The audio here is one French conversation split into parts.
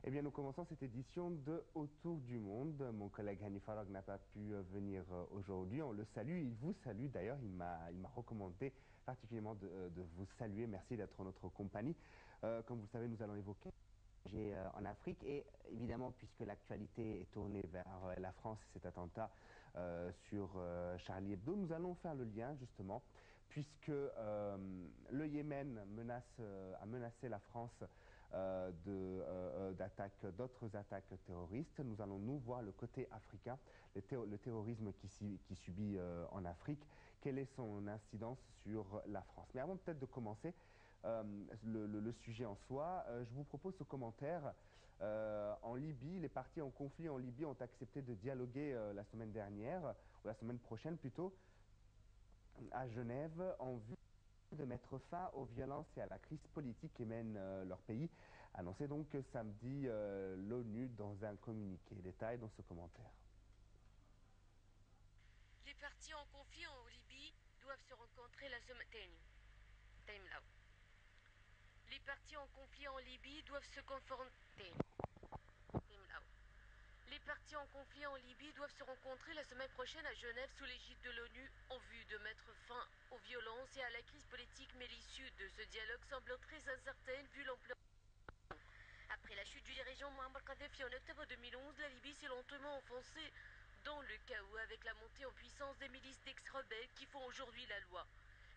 Eh bien, nous commençons cette édition de Autour du monde. Mon collègue Hani Farag n'a pas pu venir aujourd'hui. On le salue, il vous salue d'ailleurs. Il m'a recommandé particulièrement de vous saluer. Merci d'être en notre compagnie. Comme vous le savez, nous allons évoquer en Afrique et évidemment puisque l'actualité est tournée vers la France et cet attentat sur Charlie Hebdo, nous allons faire le lien justement puisque le Yémen a menacé la France d'autres attaques terroristes. Nous allons nous voir le côté africain, le terrorisme qui subit en Afrique, quelle est son incidence sur la France. Mais avant peut-être de commencer, le sujet en soi. Je vous propose ce commentaire. En Libye, les partis en conflit en Libye ont accepté de dialoguer la semaine dernière, ou la semaine prochaine plutôt, à Genève, en vue de mettre fin aux violences et à la crise politique qui mène leur pays. Annoncé donc samedi l'ONU dans un communiqué. Détail dans ce commentaire. Les partis en conflit en Libye doivent se rencontrer la semaine. Les partis en conflit en Libye doivent se confronter. Les partis en conflit en Libye doivent se rencontrer la semaine prochaine à Genève sous l'égide de l'ONU en vue de mettre fin aux violences et à la crise politique, mais l'issue de ce dialogue semble très incertaine vu l'ampleur. Après la chute du dirigeant Muammar Kadhafi en octobre 2011, la Libye s'est lentement enfoncée dans le chaos avec la montée en puissance des milices d'ex-rebelles qui font aujourd'hui la loi.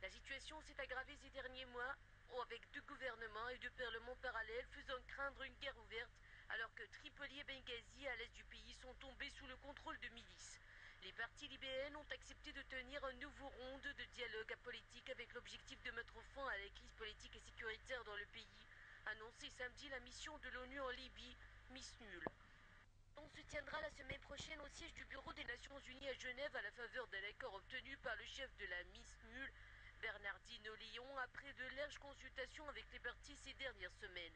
La situation s'est aggravée ces derniers mois avec deux gouvernements et deux parlements parallèles faisant craindre une guerre ouverte alors que Tripoli et Benghazi à l'est du pays sont tombés sous le contrôle de milices. Les partis libyennes ont accepté de tenir un nouveau ronde de dialogue politique avec l'objectif de mettre fin à la crise politique et sécuritaire dans le pays, annoncé samedi la mission de l'ONU en Libye, MISNUL. On se tiendra la semaine prochaine au siège du Bureau des Nations Unies à Genève à la faveur d'un accord obtenu par le chef de la MISNUL, Bernardino Leon, après de larges consultations avec les partis ces dernières semaines.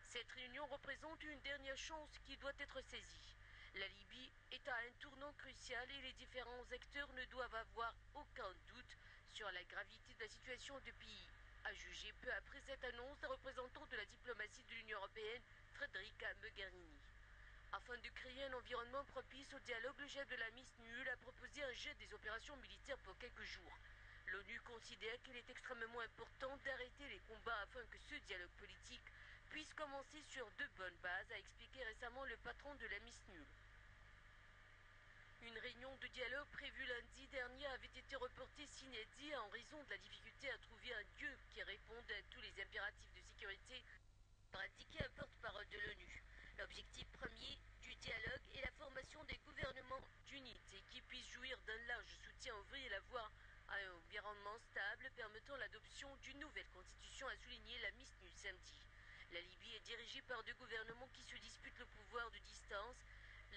Cette réunion représente une dernière chance qui doit être saisie. La Libye est à un tournant crucial et les différents acteurs ne doivent avoir aucun doute sur la gravité de la situation du pays, a jugé peu après cette annonce un représentant de la diplomatie de l'Union européenne, Federica Mogherini. Afin de créer un environnement propice au dialogue, le chef de la MISNUL a proposé un jet des opérations militaires pour quelques jours. L'ONU considère qu'il est extrêmement important d'arrêter les combats afin que ce dialogue politique puisse commencer sur de bonnes bases, a expliqué récemment le patron de la MISNUL. Une réunion de dialogue prévue lundi dernier avait été reportée sine die en raison de la difficulté à trouver un lieu qui réponde à tous les impératifs de sécurité pratiqué un porte-parole de l'ONU. L'objectif premier du dialogue est la formation des gouvernements d'unité qui puissent jouir d'un large soutien, ouvrir la voie à un environnement stable permettant l'adoption d'une nouvelle constitution, a souligné la MISNUL samedi. La Libye est dirigée par deux gouvernements qui se disputent le pouvoir de distance.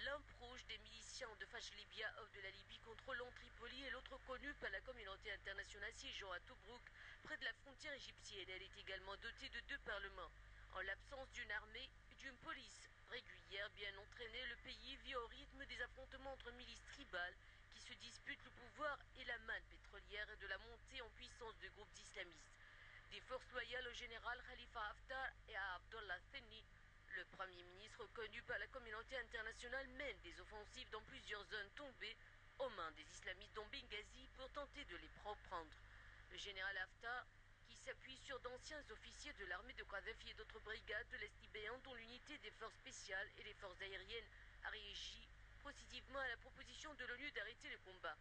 L'un proche des miliciens de Fach Libya hors de la Libye contrôlant Tripoli et l'autre connu par la communauté internationale siégeant à Tobrouk près de la frontière égyptienne. Elle est également dotée de deux parlements. En l'absence d'une armée et d'une police régulière bien entraînée, le pays vit au rythme des affrontements entre milices tribales qui se disputent le pouvoir et la manne pétrolière et de la montée en puissance de groupes islamistes. Des forces loyales au général Khalifa Haftar et à Abdullah Thani, le Premier ministre reconnu par la communauté internationale, mène des offensives dans plusieurs zones tombées aux mains des islamistes dont Benghazi pour tenter de les reprendre. Le général Haftar, qui s'appuie sur d'anciens officiers de l'armée de Kadhafi et d'autres brigades de l'Est libyen dont l'unité des forces spéciales et les forces aériennes, a réagi positivement à la proposition de l'ONU d'arrêter les combats.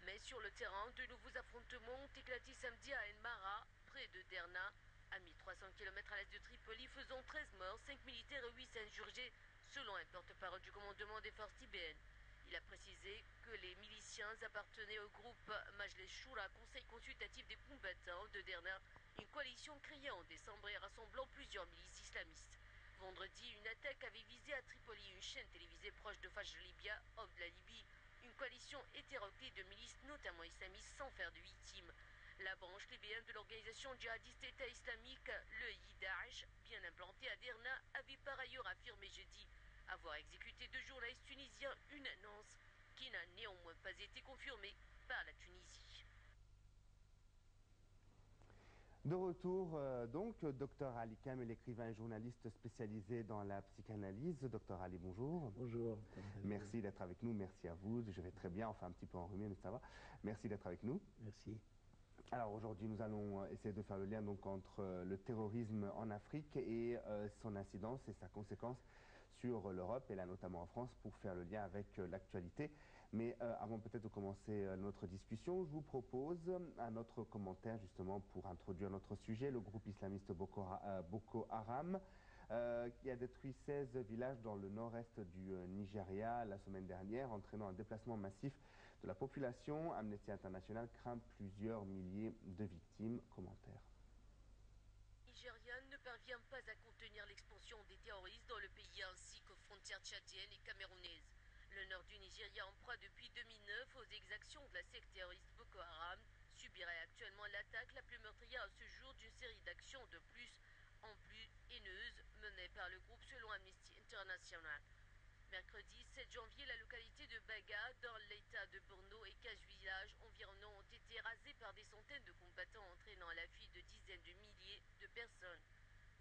Mais sur le terrain, de nouveaux affrontements ont éclaté samedi à Enmara, près de Derna, à 1300 km à l'est de Tripoli, faisant 13 morts, 5 militaires et 8 insurgés, selon un porte-parole du commandement des forces libyennes. Il a précisé que les miliciens appartenaient au groupe Majlis Shura, conseil consultatif des combattants de Derna, une coalition créée en décembre et rassemblant plusieurs milices islamistes. Vendredi, une attaque avait visé à Tripoli une chaîne télévisée proche de Fajr Libya, hors de la Libye, une coalition hétéroclite de milices, notamment islamistes, sans faire de victimes. La branche libyenne de l'organisation djihadiste État islamique, le Daesh, bien implantée à Derna, avait par ailleurs affirmé jeudi avoir exécuté deux journalistes tunisiens, une annonce qui n'a néanmoins pas été confirmée par la Tunisie. De retour, donc, docteur Ali Kam est l'écrivain et journaliste spécialisé dans la psychanalyse. Docteur Ali, bonjour. Bonjour. Merci d'être avec nous, merci à vous. Je vais très bien, enfin un petit peu enrhumé, mais ça va. Merci d'être avec nous. Merci. Alors aujourd'hui, nous allons essayer de faire le lien donc, entre le terrorisme en Afrique et son incidence et sa conséquence sur l'Europe, et là notamment en France, pour faire le lien avec l'actualité. Mais avant peut-être de commencer notre discussion, je vous propose un autre commentaire justement pour introduire notre sujet. Le groupe islamiste Boko Haram qui a détruit 16 villages dans le nord-est du Nigeria la semaine dernière, entraînant un déplacement massif de la population. Amnesty International craint plusieurs milliers de victimes. Commentaire. Nigériane ne parvient pas à contenir l'expansion des terroristes dans le pays ainsi qu'aux frontières tchadiennes et camerounaises. Le nord du Nigeria, en proie depuis 2009 aux exactions de la secte terroriste Boko Haram, subirait actuellement l'attaque la plus meurtrière à ce jour d'une série d'actions de plus en plus haineuses menées par le groupe selon Amnesty International. Mercredi 7 janvier, la localité de Baga, dans l'état de Borno, et 15 villages environnants ont été rasés par des centaines de combattants, entraînant la fuite de dizaines de milliers de personnes.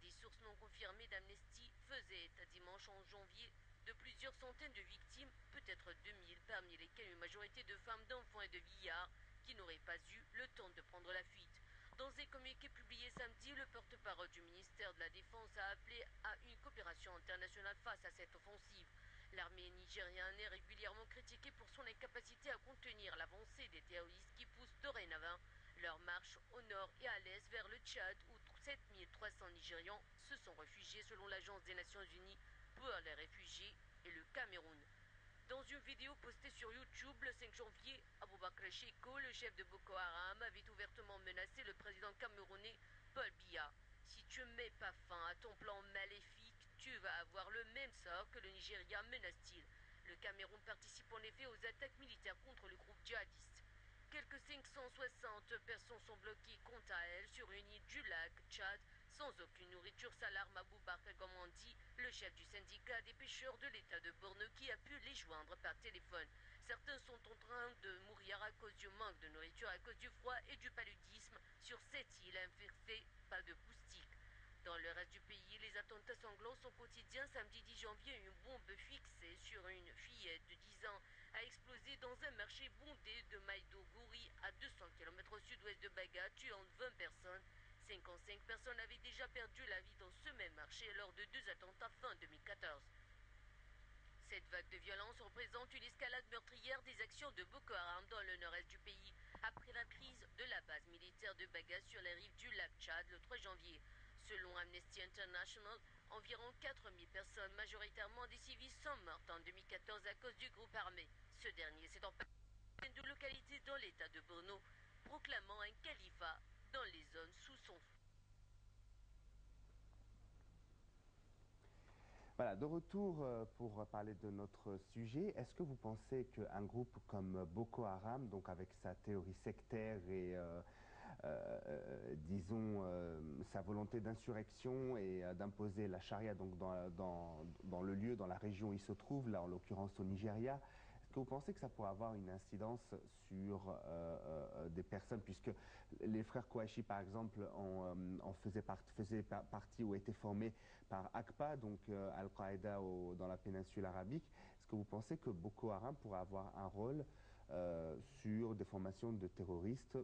Des sources non confirmées d'Amnesty faisaient état dimanche en janvier de plusieurs centaines de victimes, peut-être 2000, parmi lesquelles une majorité de femmes, d'enfants et de vieillards qui n'auraient pas eu le temps de prendre la fuite. Dans un communiqué publié samedi, le porte-parole du ministère de la Défense a appelé à une coopération internationale face à cette offensive. L'armée nigériane est régulièrement critiquée pour son incapacité à contenir l'avancée des terroristes qui poussent dorénavant leur marche au nord et à l'est vers le Tchad, où 7300 Nigérians se sont réfugiés selon l'Agence des Nations Unies pour les réfugiés, et le Cameroun. Dans une vidéo postée sur YouTube le 5 janvier, Aboubakar Sheko, le chef de Boko Haram, avait ouvertement menacé le président camerounais Paul Biya. Si tu ne mets pas fin à ton plan maléfique, tu vas avoir le même sort que le Nigeria, menace-t-il. Le Cameroun participe en effet aux attaques militaires contre le groupe djihadiste. Quelques 560 personnes sont bloquées quant à elles sur une île du lac Tchad, sans aucune nourriture, s'alarme Aboubakar Gamandi, le chef du syndicat des pêcheurs de l'état de Borno, qui a pu les joindre par téléphone. Certains sont en train de mourir à cause du manque de nourriture, à cause du froid et du paludisme sur cette île infectée par de moustiques. Dans le reste du pays, les attentats sanglants sont quotidiens. Samedi 10 janvier, une bombe fixée sur une fillette de 10 ans a explosé dans un marché bondé de Maïdogouri, à 200 km au sud-ouest de Baga, tuant 20 personnes. 55 personnes avaient déjà perdu la vie dans ce même marché lors de 2 attentats fin 2014. Cette vague de violence représente une escalade meurtrière des actions de Boko Haram dans le nord-est du pays, après la prise de la base militaire de Baga sur les rives du lac Tchad le 3 janvier. Selon Amnesty International, environ 4000 personnes, majoritairement des civils, sont mortes en 2014 à cause du groupe armé. Ce dernier s'est emparé de localités dans l'état de Borno, proclamant un califat dans les zones sous son. Voilà, de retour pour parler de notre sujet. Est-ce que vous pensez qu'un groupe comme Boko Haram, donc avec sa théorie sectaire et disons sa volonté d'insurrection et d'imposer la charia donc dans le lieu, dans la région où il se trouve, là en l'occurrence au Nigeria, est-ce que vous pensez que ça pourrait avoir une incidence sur des personnes, puisque les frères Kouachi, par exemple, faisaient partie ou étaient formés par AQPA, donc Al-Qaïda dans la péninsule arabique. Est-ce que vous pensez que Boko Haram pourrait avoir un rôle sur des formations de terroristes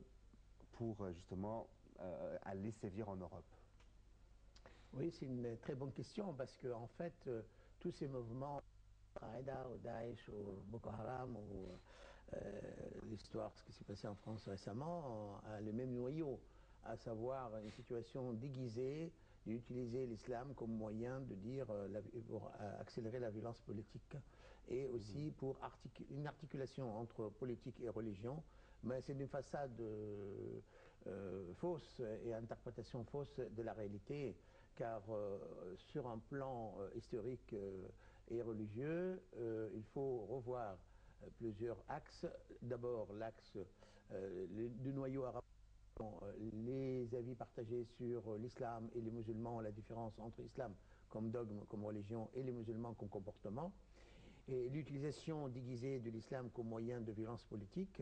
pour justement aller sévir en Europe? Oui, c'est une très bonne question parce que en fait, tous ces mouvements, Al-Qaïda, au Daesh, au Boko Haram, ou l'histoire, ce qui s'est passé en France récemment, a le même noyau, à savoir une situation déguisée d'utiliser l'islam comme moyen de dire pour accélérer la violence politique et aussi pour une articulation entre politique et religion, mais c'est une façade fausse et interprétation fausse de la réalité, car sur un plan historique et religieux, il faut revoir plusieurs axes. D'abord, l'axe du noyau arabe, les avis partagés sur l'islam et les musulmans, la différence entre l'islam comme dogme, comme religion, et les musulmans comme comportement, et l'utilisation déguisée de l'islam comme moyen de violence politique,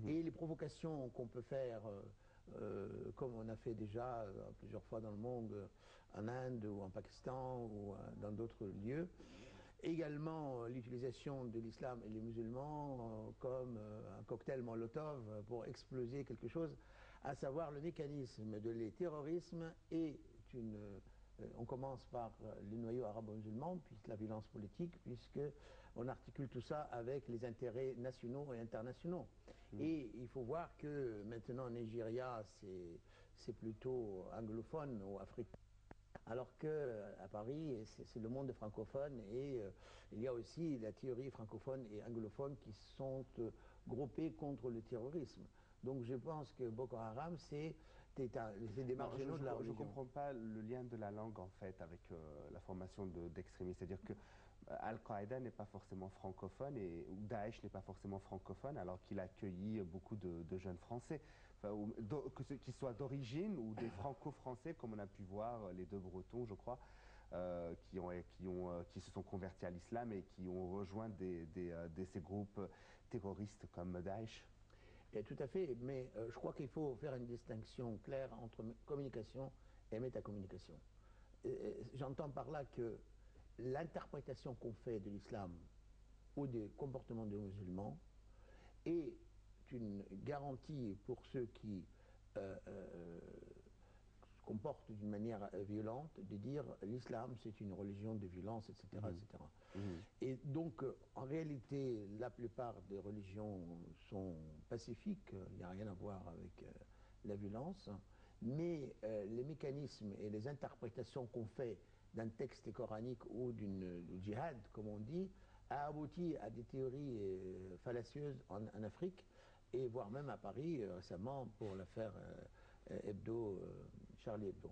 et les provocations qu'on peut faire comme on a fait déjà plusieurs fois dans le monde, en Inde ou en Pakistan ou dans d'autres lieux. Également l'utilisation de l'islam et les musulmans comme un cocktail Molotov pour exploser quelque chose, à savoir le mécanisme de les terrorismes et on commence par les noyaux arabo-musulmans, puis la violence politique, puisque on articule tout ça avec les intérêts nationaux et internationaux. Et il faut voir que maintenant, Nigeria, c'est plutôt anglophone ou africain, alors qu'à Paris, c'est le monde francophone et il y a aussi la théorie francophone et anglophone qui sont groupées contre le terrorisme. Donc je pense que Boko Haram, c'est des marginaux de la religion. Je ne comprends pas le lien de la langue en fait avec la formation d'extrémistes. C'est-à-dire que Al-Qaïda n'est pas forcément francophone et Daesh n'est pas forcément francophone alors qu'il a accueilli beaucoup de jeunes Français, enfin, qu'ils soient d'origine ou des franco-français comme on a pu voir les deux Bretons je crois, qui se sont convertis à l'islam et qui ont rejoint ces groupes terroristes comme Daesh. Et tout à fait, mais je crois qu'il faut faire une distinction claire entre communication et métacommunication. J'entends par là que l'interprétation qu'on fait de l'islam ou des comportements des musulmans est une garantie pour ceux qui se comportent d'une manière violente de dire l'islam c'est une religion de violence, etc. etc. Et donc, en réalité, la plupart des religions sont pacifiques, il n'y a rien à voir avec la violence, mais les mécanismes et les interprétations qu'on fait d'un texte coranique ou d'une djihad, comme on dit, a abouti à des théories fallacieuses en Afrique, et voire même à Paris récemment pour l'affaire Charlie Hebdo.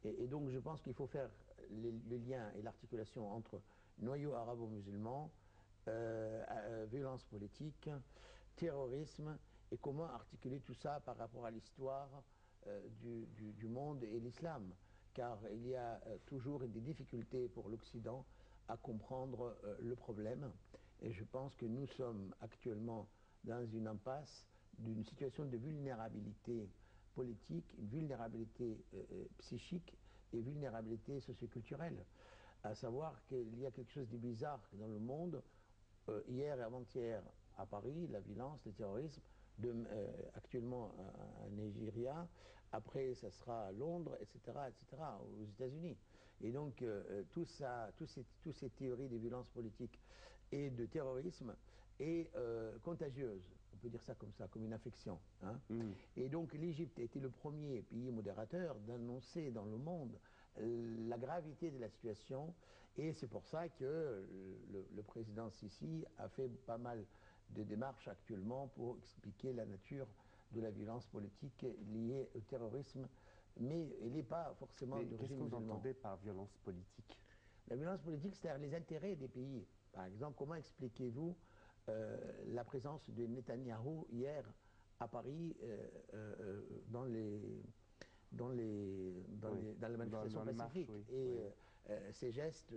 Et donc, je pense qu'il faut faire le lien et l'articulation entre noyau arabo-musulman, violence politique, terrorisme, et comment articuler tout ça par rapport à l'histoire du monde et l'islam. Car il y a toujours des difficultés pour l'Occident à comprendre le problème. Et je pense que nous sommes actuellement dans une impasse d'une situation de vulnérabilité politique, une vulnérabilité psychique et vulnérabilité socioculturelle. À savoir qu'il y a quelque chose de bizarre dans le monde. Hier et avant-hier, à Paris, la violence, le terrorisme, actuellement à Nigeria, après ça sera à Londres, etc., aux États-Unis. Et donc, toutes ces théories de violence politique et de terrorisme est contagieuse, on peut dire ça, comme une infection. Hein. Et donc l'Égypte a été le premier pays modérateur d'annoncer dans le monde la gravité de la situation, et c'est pour ça que le président Sisi a fait pas mal de démarches actuellement pour expliquer la nature de la violence politique liée au terrorisme, mais elle n'est pas forcément d'origine musulmane. Qu'est-ce que vous entendez par violence politique? La violence politique, c'est-à-dire les intérêts des pays. Par exemple, comment expliquez-vous la présence de Netanyahou hier à Paris dans la manifestation pacifique, et ces gestes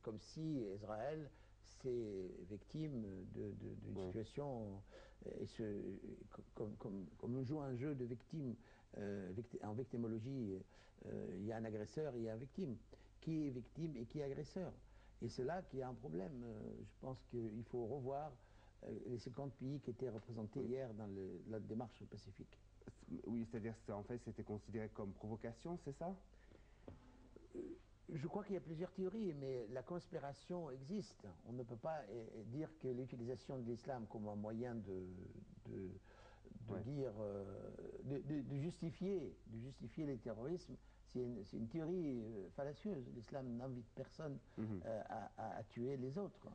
comme si Israël c'est victime d'une situation comme on joue un jeu de victime en victimologie, il y a un agresseur, il y a une victime. Qui est victime et qui est agresseur? Et c'est là qu'il y a un problème. Je pense qu'il faut revoir les 50 pays qui étaient représentés hier dans la démarche pacifique. Oui, c'est-à-dire en fait c'était considéré comme provocation, c'est ça? Je crois qu'il y a plusieurs théories, mais la conspiration existe. On ne peut pas dire que l'utilisation de l'islam comme un moyen de justifier les terrorismes, c'est une théorie fallacieuse. L'islam n'invite personne à tuer les autres,